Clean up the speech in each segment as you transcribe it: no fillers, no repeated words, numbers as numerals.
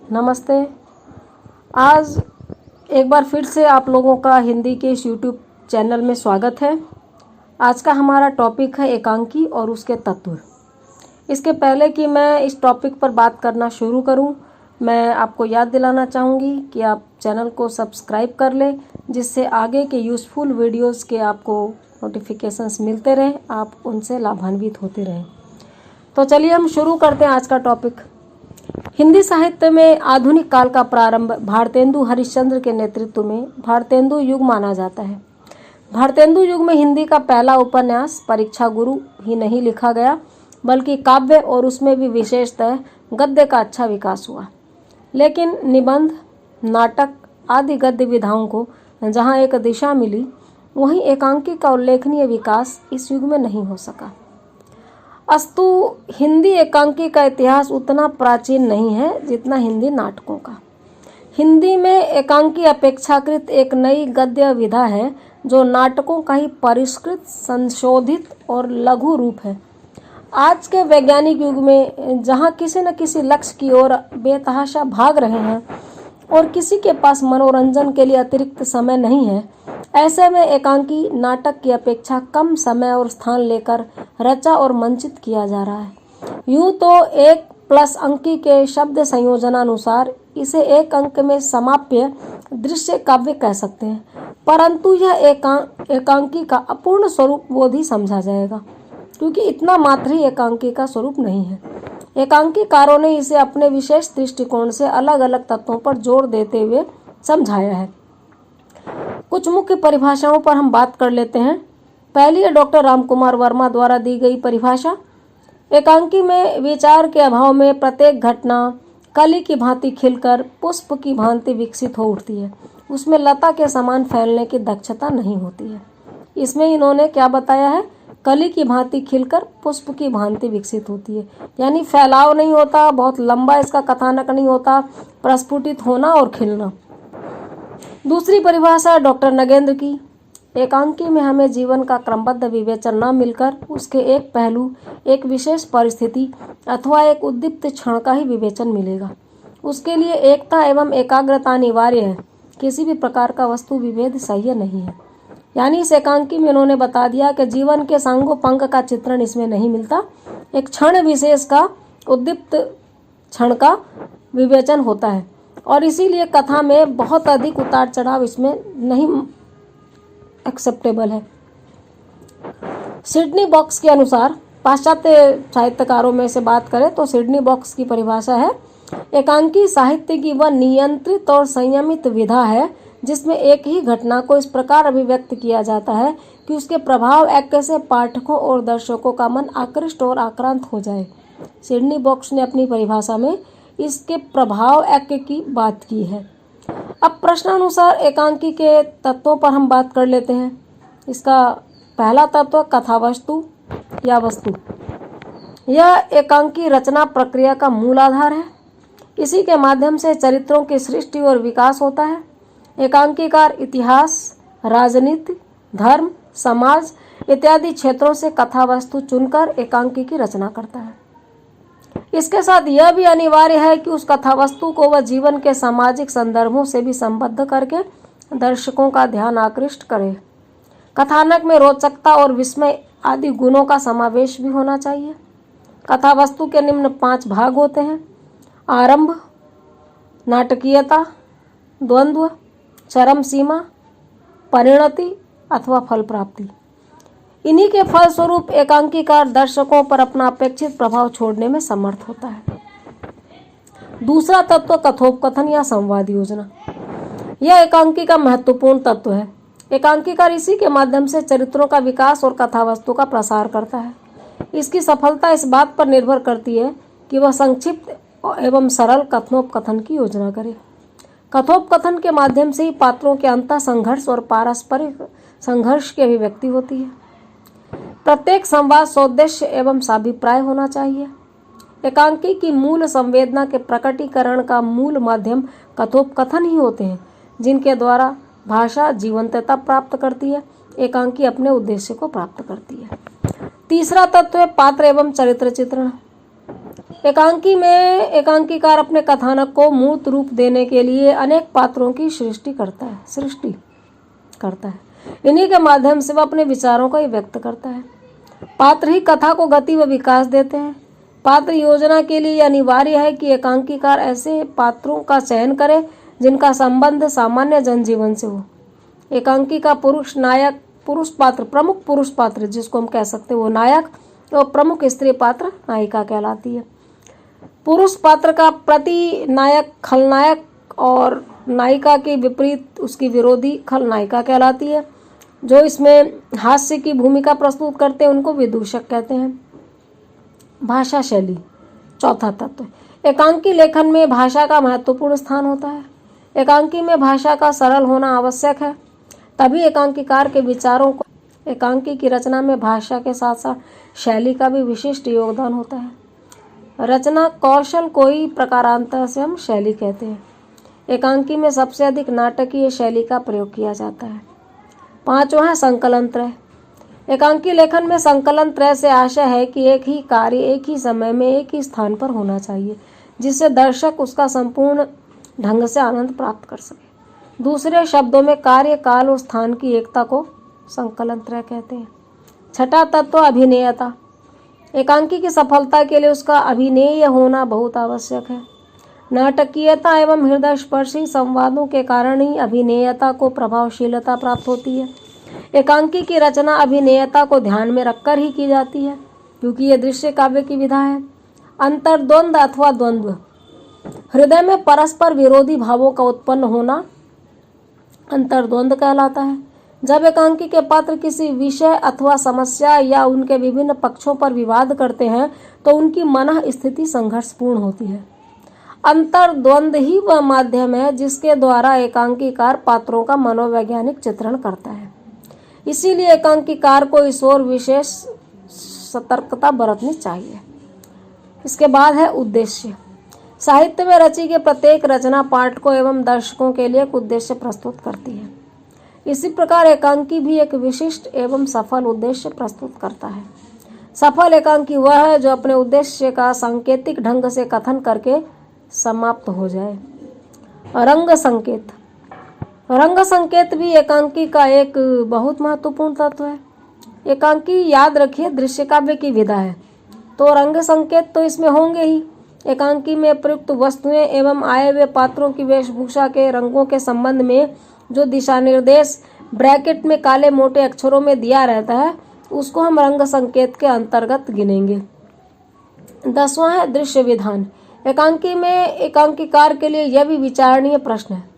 नमस्ते। आज एक बार फिर से आप लोगों का हिंदी के इस यूट्यूब चैनल में स्वागत है। आज का हमारा टॉपिक है एकांकी और उसके तत्व। इसके पहले कि मैं इस टॉपिक पर बात करना शुरू करूं, मैं आपको याद दिलाना चाहूँगी कि आप चैनल को सब्सक्राइब कर लें, जिससे आगे के यूज़फुल वीडियोज़ के आपको नोटिफिकेशंस मिलते रहें, आप उनसे लाभान्वित होते रहें। तो चलिए हम शुरू करते हैं आज का टॉपिक। हिंदी साहित्य में आधुनिक काल का प्रारंभ भारतेंदु हरिश्चंद्र के नेतृत्व में भारतेंदु युग माना जाता है। भारतेंदु युग में हिंदी का पहला उपन्यास परीक्षा गुरु ही नहीं लिखा गया, बल्कि काव्य और उसमें भी विशेषतः गद्य का अच्छा विकास हुआ। लेकिन निबंध, नाटक आदि गद्य विधाओं को जहाँ एक दिशा मिली, वहीं एकांकी का उल्लेखनीय विकास इस युग में नहीं हो सका। अस्तु हिंदी एकांकी का इतिहास उतना प्राचीन नहीं है जितना हिंदी नाटकों का। हिंदी में एकांकी अपेक्षाकृत एक नई गद्य विधा है, जो नाटकों का ही परिष्कृत, संशोधित और लघु रूप है। आज के वैज्ञानिक युग में जहाँ किसी न किसी लक्ष्य की ओर बेतहाशा भाग रहे हैं और किसी के पास मनोरंजन के लिए अतिरिक्त समय नहीं है, ऐसे में एकांकी नाटक की अपेक्षा कम समय और स्थान लेकर रचा और मंचित किया जा रहा है। यूँ तो 1+ अंकी के शब्द संयोजनानुसार इसे एक अंक में समाप्य दृश्य काव्य कह सकते हैं, परंतु यह एकांकी का अपूर्ण स्वरूप बोध ही समझा जाएगा, क्योंकि इतना मात्र ही एकांकी का स्वरूप नहीं है। एकांकीकारों ने इसे अपने विशेष दृष्टिकोण से अलग अलग तत्वों पर जोर देते हुए समझाया है। कुछ मुख्य परिभाषाओं पर हम बात कर लेते हैं। पहली है डॉक्टर रामकुमार वर्मा द्वारा दी गई परिभाषा। एकांकी में विचार के अभाव में प्रत्येक घटना कली की भांति खिलकर पुष्प की भांति विकसित हो उठती है। उसमें लता के समान फैलने की दक्षता नहीं होती है। इसमें इन्होंने क्या बताया है? कली की भांति खिलकर पुष्प की भांति विकसित होती है, यानी फैलाव नहीं होता, बहुत लंबा इसका कथानक नहीं होता, प्रस्फुटित होना और खिलना। दूसरी परिभाषा डॉक्टर नगेंद्र की। एकांकी में हमें जीवन का क्रमबद्ध विवेचन न मिलकर उसके एक पहलू, एक विशेष परिस्थिति अथवा एक उद्दीप्त क्षण का ही विवेचन मिलेगा। उसके लिए एकता एवं एकाग्रता अनिवार्य है। किसी भी प्रकार का वस्तु विभेद सह्य नहीं है। यानी इस एकांकी में उन्होंने बता दिया कि जीवन के सांगोपांग का चित्रण इसमें नहीं मिलता, एक क्षण विशेष का, उद्दीप्त क्षण का विवेचन होता है, और इसीलिए कथा में बहुत अधिक उतार चढ़ाव इसमें नहीं एक्सेप्टेबल है। सिडनी बॉक्स के अनुसार, पाश्चात्य साहित्यकारों में से बात करें तो सिडनी बॉक्स की परिभाषा है, एकांकी साहित्य की वह नियंत्रित और संयमित विधा है जिसमें एक ही घटना को इस प्रकार अभिव्यक्त किया जाता है कि उसके प्रभाव एक से पाठकों और दर्शकों का मन आकृष्ट और आक्रांत हो जाए। सिडनी बॉक्स ने अपनी परिभाषा में इसके प्रभाव एक की बात की है। अब प्रश्नानुसार एकांकी के तत्वों पर हम बात कर लेते हैं। इसका पहला तत्व कथावस्तु या वस्तु। यह एकांकी रचना प्रक्रिया का मूल आधार है। इसी के माध्यम से चरित्रों की सृष्टि और विकास होता है। एकांकीकार इतिहास, राजनीति, धर्म, समाज इत्यादि क्षेत्रों से कथावस्तु चुनकर एकांकी की रचना करता है। इसके साथ यह भी अनिवार्य है कि उस कथावस्तु को वह जीवन के सामाजिक संदर्भों से भी संबद्ध करके दर्शकों का ध्यान आकृष्ट करे। कथानक में रोचकता और विस्मय आदि गुणों का समावेश भी होना चाहिए। कथावस्तु के निम्न 5 भाग होते हैं: आरंभ, नाटकीयता, द्वंद्व, चरम सीमा, परिणति अथवा फल प्राप्ति। इन्हीं के फलस्वरूप एकांकीकार दर्शकों पर अपना अपेक्षित प्रभाव छोड़ने में समर्थ होता है। दूसरा तत्व कथोपकथन या संवाद योजना। यह एकांकी का महत्वपूर्ण तत्व है। एकांकीकार इसी के माध्यम से चरित्रों का विकास और कथावस्तु का प्रसार करता है। इसकी सफलता इस बात पर निर्भर करती है कि वह संक्षिप्त एवं सरल कथनोपकथन की योजना करे। कथोपकथन के माध्यम से ही पात्रों के अंतः संघर्ष और पारस्परिक संघर्ष की अभिव्यक्ति होती है। प्रत्येक संवाद सौद्देश्य एवं साभिप्राय होना चाहिए। एकांकी की मूल संवेदना के प्रकटीकरण का मूल माध्यम कथोपकथन ही होते हैं, जिनके द्वारा भाषा जीवंतता प्राप्त करती है, एकांकी अपने उद्देश्य को प्राप्त करती है। तीसरा तत्व है पात्र एवं चरित्र चित्रण। एकांकी में एकांकीकार अपने कथानक को मूर्त रूप देने के लिए अनेक पात्रों की सृष्टि करता है। इन्हीं के माध्यम से वह अपने विचारों को ही व्यक्त करता है। पात्र ही कथा को गति व विकास देते हैं। पात्र योजना के लिए अनिवार्य है कि एकांकीकार ऐसे पात्रों का चयन करे जिनका संबंध सामान्य जनजीवन से हो। एकांकी का पुरुष नायक, पुरुष पात्र, प्रमुख पुरुष पात्र जिसको हम कह सकते हैं वो नायक, और प्रमुख स्त्री पात्र नायिका कहलाती है। पुरुष पात्र का प्रति नायक खलनायक और नायिका के विपरीत उसकी विरोधी खलनायिका कहलाती है। जो इसमें हास्य की भूमिका प्रस्तुत करते हैं उनको विदूषक कहते हैं। भाषा शैली, चौथा तत्व। एकांकी लेखन में भाषा का महत्वपूर्ण स्थान होता है। एकांकी में भाषा का सरल होना आवश्यक है, तभी एकांकीकार के विचारों को। एकांकी की रचना में भाषा के साथ साथ शैली का भी विशिष्ट योगदान होता है। रचना कौशल को ही प्रकारांतर से हम शैली कहते हैं। एकांकी में सबसे अधिक नाटकीय शैली का प्रयोग किया जाता है। पांचवा है संकलन त्रय। एकांकी लेखन में संकलन त्रय से आशय है कि एक ही कार्य एक ही समय में एक ही स्थान पर होना चाहिए, जिससे दर्शक उसका संपूर्ण ढंग से आनंद प्राप्त कर सके। दूसरे शब्दों में कार्य, काल और स्थान की एकता को संकलन त्रय कहते हैं। छठा तत्व अभिनेयता। एकांकी की सफलता के लिए उसका अभिनेय होना बहुत आवश्यक है। नाटकीयता एवं हृदय स्पर्शी संवादों के कारण ही अभिनेयता को प्रभावशीलता प्राप्त होती है। एकांकी की रचना अभिनेयता को ध्यान में रखकर ही की जाती है, क्योंकि यह दृश्य काव्य की विधा है। अंतर्द्वंद अथवा द्वंद्व, हृदय में परस्पर विरोधी भावों का उत्पन्न होना अंतर्द्वंद कहलाता है। जब एकांकी के पात्र किसी विषय अथवा समस्या या उनके विभिन्न पक्षों पर विवाद करते हैं तो उनकी मन स्थिति संघर्षपूर्ण होती है। अंतर्द्वंद ही वह माध्यम है जिसके द्वारा एकांकीकार पात्रों का मनोवैज्ञानिक चित्रण करता है। इसीलिए एकांकीकार को इस ओर विशेष सतर्कता बरतनी चाहिए। इसके बाद है उद्देश्य। साहित्य में रची गई प्रत्येक रचना पाठकों एवं दर्शकों के लिए एक उद्देश्य प्रस्तुत करती है। इसी प्रकार एकांकी भी एक विशिष्ट एवं सफल उद्देश्य प्रस्तुत करता है। सफल एकांकी वह है जो अपने उद्देश्य का सांकेतिक ढंग से कथन करके समाप्त हो जाए। रंग संकेत। रंग संकेत भी एकांकी का एक बहुत महत्वपूर्ण तत्व है। एकांकी, याद रखिए, दृश्य काव्य की विधा है, तो रंग संकेत तो इसमें होंगे ही। एकांकी में प्रयुक्त वस्तुएं एवं आए हुए पात्रों की वेशभूषा के रंगों के संबंध में जो दिशा निर्देश ब्रैकेट में काले मोटे अक्षरों में दिया रहता है उसको हम रंग संकेत के अंतर्गत गिनेंगे। 10वां है दृश्य विधान। एकांकी में एकांकीकार के लिए यह भी विचारणीय प्रश्न है।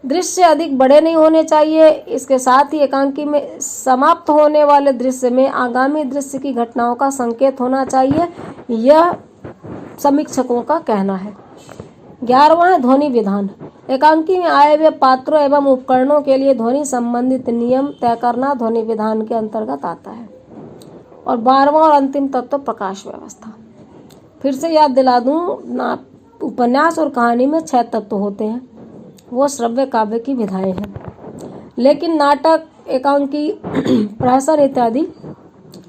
दृश्य अधिक बड़े नहीं होने चाहिए। इसके साथ ही एकांकी में समाप्त होने वाले दृश्य में आगामी दृश्य की घटनाओं का संकेत होना चाहिए, यह समीक्षकों का कहना है। 11वां है ध्वनि विधान। एकांकी में आए हुए पात्रों एवं उपकरणों के लिए ध्वनि संबंधित नियम तय करना ध्वनि विधान के अंतर्गत आता है। और 12वां और अंतिम तत्व प्रकाश व्यवस्था। फिर से याद दिला दूं, उपन्यास और कहानी में 6 तत्व होते हैं, वो श्रव्य काव्य की विधाएं हैं। लेकिन नाटक, एकांकी, प्रहसन इत्यादि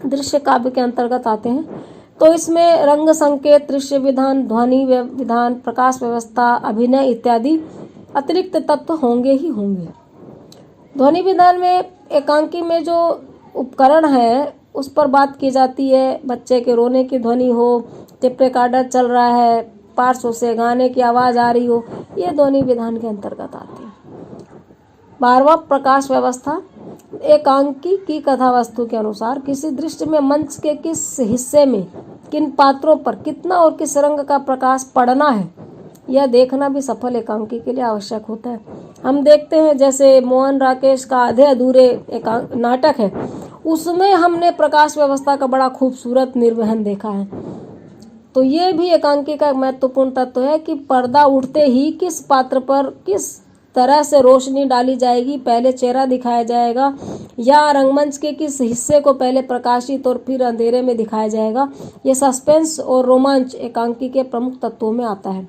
दृश्य काव्य के अंतर्गत आते हैं। तो इसमें रंग संकेत, दृश्य विधान, ध्वनि विधान, प्रकाश व्यवस्था, अभिनय इत्यादि अतिरिक्त तत्व होंगे ही होंगे। ध्वनि विधान में एकांकी में जो उपकरण है उस पर बात की जाती है। बच्चे के रोने की ध्वनि हो, टेप रिकॉर्डर चल रहा है, पार्श्व से गाने की आवाज़ आ रही हो, ये ध्वनि विधान के अंतर्गत आती है। 12वां प्रकाश व्यवस्था। एकांकी की कथा वस्तु के अनुसार किसी दृश्य में मंच के किस हिस्से में किन पात्रों पर कितना और किस रंग का प्रकाश पड़ना है, यह देखना भी सफल एकांकी के लिए आवश्यक होता है। हम देखते हैं जैसे मोहन राकेश का आधे अधूरे नाटक है, उसमें हमने प्रकाश व्यवस्था का बड़ा खूबसूरत निर्वहन देखा है। तो ये भी एकांकी का महत्वपूर्ण तत्व है कि पर्दा उठते ही किस पात्र पर किस तरह से रोशनी डाली जाएगी, पहले चेहरा दिखाया जाएगा या रंगमंच के किस हिस्से को पहले प्रकाशित और फिर अंधेरे में दिखाया जाएगा। ये सस्पेंस और रोमांच एकांकी के प्रमुख तत्वों में आता है।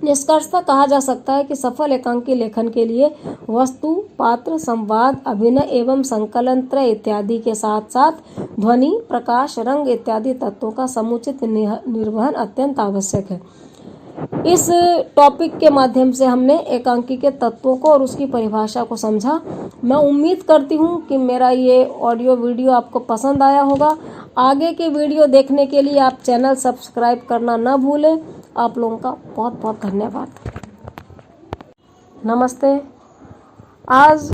निष्कर्षतः कहा जा सकता है कि सफल एकांकी लेखन के लिए वस्तु, पात्र, संवाद, अभिनय एवं संकलन त्रय इत्यादि के साथ साथ ध्वनि, प्रकाश, रंग इत्यादि तत्वों का समुचित निर्वहन अत्यंत आवश्यक है। इस टॉपिक के माध्यम से हमने एकांकी के तत्वों को और उसकी परिभाषा को समझा। मैं उम्मीद करती हूँ कि मेरा ये ऑडियो वीडियो आपको पसंद आया होगा। आगे के वीडियो देखने के लिए आप चैनल सब्सक्राइब करना न भूलें। आप लोगों का बहुत बहुत धन्यवाद। नमस्ते। आज